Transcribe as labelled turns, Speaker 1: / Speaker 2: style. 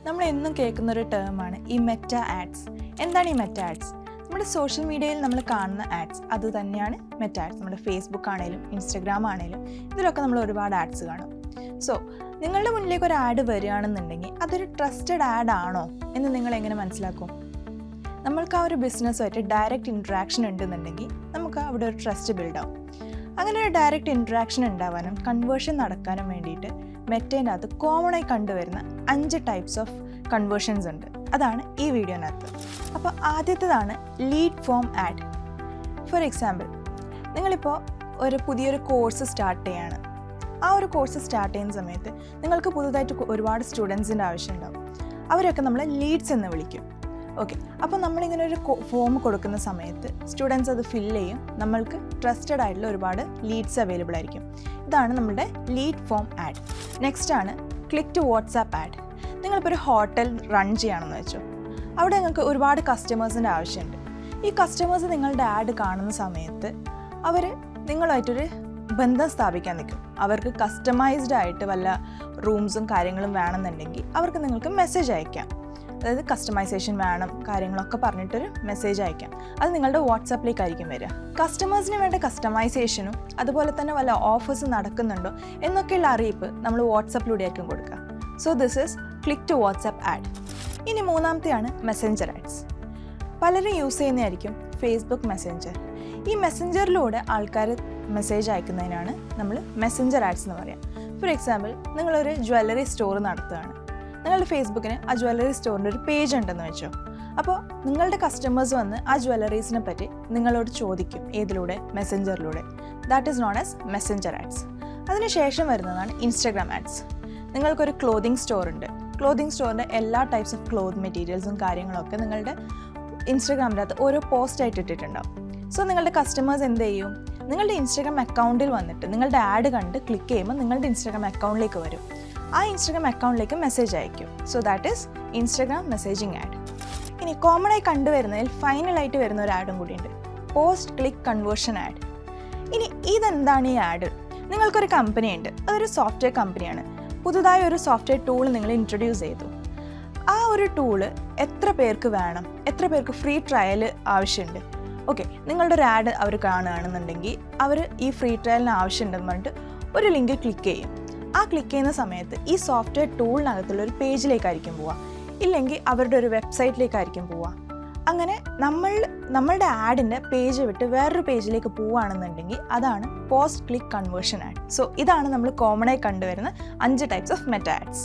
Speaker 1: നമ്മൾ എന്നും കേൾക്കുന്ന ഒരു ടേമാണ് ഈ മെറ്റ ആഡ്സ്. എന്താണ് ഈ മെറ്റ ആഡ്സ്? നമ്മുടെ സോഷ്യൽ മീഡിയയിൽ നമ്മൾ കാണുന്ന ആഡ്സ് അത് തന്നെയാണ് മെറ്റ ആഡ്സ്. നമ്മുടെ ഫേസ്ബുക്ക് ആണെങ്കിലും ഇൻസ്റ്റഗ്രാം ആണെങ്കിലും ഇതിലൊക്കെ നമ്മൾ ഒരുപാട് ആഡ്സ് കാണും. സോ നിങ്ങളുടെ മുന്നിലേക്ക് ഒരു ആഡ് വരികയാണെന്നുണ്ടെങ്കിൽ അതൊരു ട്രസ്റ്റഡ് ആഡ് ആണോ എന്ന് നിങ്ങൾ എങ്ങനെ മനസ്സിലാക്കും? നമ്മൾക്ക് ആ ഒരു ബിസിനസ്സുമായിട്ട് ഡയറക്റ്റ് ഇൻട്രാക്ഷൻ ഉണ്ടെന്നുണ്ടെങ്കിൽ നമുക്ക് അവിടെ ഒരു ട്രസ്റ്റ് ബിൽഡ് ആവും. അങ്ങനെ ഒരു ഡയറക്റ്റ് ഇൻട്രാക്ഷൻ ഉണ്ടാവാനും കൺവേർഷൻ നടക്കാനും വേണ്ടിയിട്ട് മെറ്റേൻ്റെ അകത്ത് കോമൺ ആയി കണ്ടുവരുന്ന 5 ടൈപ്സ് ഓഫ് കൺവേർഷൻസ് ഉണ്ട്. അതാണ് ഈ വീഡിയോനകത്ത്. അപ്പോൾ ആദ്യത്തേതാണ് lead form add. For example, നിങ്ങളിപ്പോൾ പുതിയൊരു കോഴ്സ് സ്റ്റാർട്ട് ചെയ്യാണ്. ആ ഒരു കോഴ്സ് സ്റ്റാർട്ട് ചെയ്യുന്ന സമയത്ത് നിങ്ങൾക്ക് പുതുതായിട്ട് ഒരുപാട് സ്റ്റുഡൻസിൻ്റെ ആവശ്യമുണ്ടാവും. അവരൊക്കെ നമ്മൾ ലീഡ്സ് എന്ന് വിളിക്കും. ഓക്കെ, അപ്പോൾ നമ്മളിങ്ങനെ ഒരു ഫോം കൊടുക്കുന്ന സമയത്ത് സ്റ്റുഡൻസ് അത് ഫില്ല് ചെയ്യും. നമ്മൾക്ക് ട്രസ്റ്റഡ് ആയിട്ടുള്ള ഒരുപാട് ലീഡ്സ് അവൈലബിൾ ആയിരിക്കും. ഇതാണ് നമ്മുടെ ലീഡ് ഫോം ആഡ്. നെക്സ്റ്റ് ആണ് ക്ലിക്ക് ടു വാട്സാപ്പ് ആഡ്. നിങ്ങളിപ്പോൾ ഒരു ഹോട്ടൽ റൺ ചെയ്യുകയാണെന്ന് വെച്ചോ. അവിടെ നിങ്ങൾക്ക് ഒരുപാട് കസ്റ്റമേഴ്സിൻ്റെ ആവശ്യമുണ്ട്. ഈ കസ്റ്റമേഴ്സ് നിങ്ങളുടെ ആഡ് കാണുന്ന സമയത്ത് അവർ നിങ്ങളുമായിട്ടൊരു ബന്ധം സ്ഥാപിക്കാൻ നിൽക്കും. അവർക്ക് കസ്റ്റമൈസ്ഡ് ആയിട്ട് വല്ല റൂംസും കാര്യങ്ങളും വേണമെന്നുണ്ടെങ്കിൽ അവർക്ക് നിങ്ങൾക്ക് മെസ്സേജ് അയക്കാം. അതായത് കസ്റ്റമൈസേഷൻ വേണം കാര്യങ്ങളൊക്കെ പറഞ്ഞിട്ടൊരു മെസ്സേജ് അയക്കാം. അത് നിങ്ങളുടെ വാട്സാപ്പിലേക്കായിരിക്കും വരിക. കസ്റ്റമേഴ്സിന് വേണ്ട കസ്റ്റമൈസേഷനും അതുപോലെ തന്നെ വല്ല ഓഫേഴ്സ് നടക്കുന്നുണ്ടോ എന്നൊക്കെയുള്ള അറിയിപ്പ് നമ്മൾ വാട്സാപ്പിലൂടെ ആയിരിക്കും കൊടുക്കുക. So this is click to WhatsApp ad. ഇനി മൂന്നാമത്തെയാണ് മെസ്സഞ്ചർ ആഡ്സ്. പലരും യൂസ് ചെയ്യുന്നതായിരിക്കും ഫേസ്ബുക്ക് മെസ്സഞ്ചർ. ഈ മെസ്സഞ്ചറിലൂടെ ആൾക്കാർ മെസ്സേജ് അയക്കുന്നതിനാണ് നമ്മൾ മെസ്സഞ്ചർ ആഡ്സ് എന്ന് പറയാം. ഫോർ എക്സാമ്പിൾ, നിങ്ങളൊരു ജ്വല്ലറി സ്റ്റോർ നടത്തുകയാണ്. നിങ്ങളുടെ ഫേസ്ബുക്കിന് ആ ജ്വല്ലറി സ്റ്റോറിൻ്റെ ഒരു പേജ് ഉണ്ടെന്ന് വെച്ചോ. അപ്പോൾ നിങ്ങളുടെ കസ്റ്റമേഴ്സ് വന്ന് ആ ജ്വല്ലറീസിനെ പറ്റി നിങ്ങളോട് ചോദിക്കും. ഏതിലൂടെ? മെസ്സഞ്ചറിലൂടെ. That is known as messenger ads. അതിനുശേഷം വരുന്നതാണ് ഇൻസ്റ്റഗ്രാം ആഡ്സ്. നിങ്ങൾക്കൊരു ക്ലോത്തിങ് സ്റ്റോർ ഉണ്ട്. ക്ലോത്തിങ് സ്റ്റോറിൻ്റെ എല്ലാ ടൈപ്സ് ഓഫ് ക്ലോത്ത് മെറ്റീരിയൽസും കാര്യങ്ങളൊക്കെ നിങ്ങളുടെ ഇൻസ്റ്റഗ്രാമിൻ്റെ അകത്ത് ഓരോ പോസ്റ്റായിട്ട് ഇട്ടിട്ടുണ്ടാവും. സോ നിങ്ങളുടെ കസ്റ്റമേഴ്സ് എന്ത് ചെയ്യും? നിങ്ങളുടെ ഇൻസ്റ്റഗ്രാം അക്കൗണ്ടിൽ വന്നിട്ട് നിങ്ങളുടെ ആഡ് കണ്ട് ക്ലിക്ക് ചെയ്യുമ്പോൾ നിങ്ങളുടെ ഇൻസ്റ്റഗ്രാം അക്കൗണ്ടിലേക്ക് വരും. ആ ഇൻസ്റ്റഗ്രാം അക്കൗണ്ടിലേക്ക് മെസ്സേജ് അയക്കും. So that is Instagram messaging add. ഇനി കോമൺ ആയി കണ്ടുവരുന്നതിൽ ഫൈനലായിട്ട് വരുന്ന ഒരു ആഡും കൂടിയുണ്ട്, പോസ്റ്റ് ക്ലിക്ക് കൺവേർഷൻ ആഡ്. ഇനി ഇതെന്താണ് ഈ ആഡ്? നിങ്ങൾക്കൊരു കമ്പനി ഉണ്ട്, അതൊരു സോഫ്റ്റ്വെയർ കമ്പനിയാണ്. പുതുതായി ഒരു സോഫ്റ്റ്വെയർ ടൂൾ നിങ്ങൾ ഇൻട്രൊഡ്യൂസ് ചെയ്തു. ആ ഒരു ടൂള് എത്ര പേർക്ക് വേണം, എത്ര പേർക്ക് ഫ്രീ ട്രയൽ ആവശ്യമുണ്ട്? ഓക്കെ, നിങ്ങളുടെ ഒരു ആഡ് അവർ കാണുകയാണെന്നുണ്ടെങ്കിൽ അവർ ഈ ഫ്രീ ട്രയലിന് ആവശ്യമുണ്ടെന്ന് പറഞ്ഞിട്ട് ഒരു ലിങ്ക് ക്ലിക്ക് ചെയ്യും. ആ ക്ലിക്ക് ചെയ്യുന്ന സമയത്ത് ഈ സോഫ്റ്റ്വെയർ ടൂളിനകത്തുള്ള ഒരു പേജിലേക്കായിരിക്കും പോവുക, ഇല്ലെങ്കിൽ അവരുടെ ഒരു വെബ്സൈറ്റിലേക്കായിരിക്കും പോവുക. അങ്ങനെ നമ്മളുടെ ആഡിൻ്റെ പേജ് വിട്ട് വേറൊരു പേജിലേക്ക് പോവുകയാണെന്നുണ്ടെങ്കിൽ അതാണ് post click conversion add. So ഇതാണ് നമ്മൾ കോമൺ ആയി കണ്ടുവരുന്ന 5 ടൈപ്സ് ഓഫ് മെറ്റ ആഡ്സ്.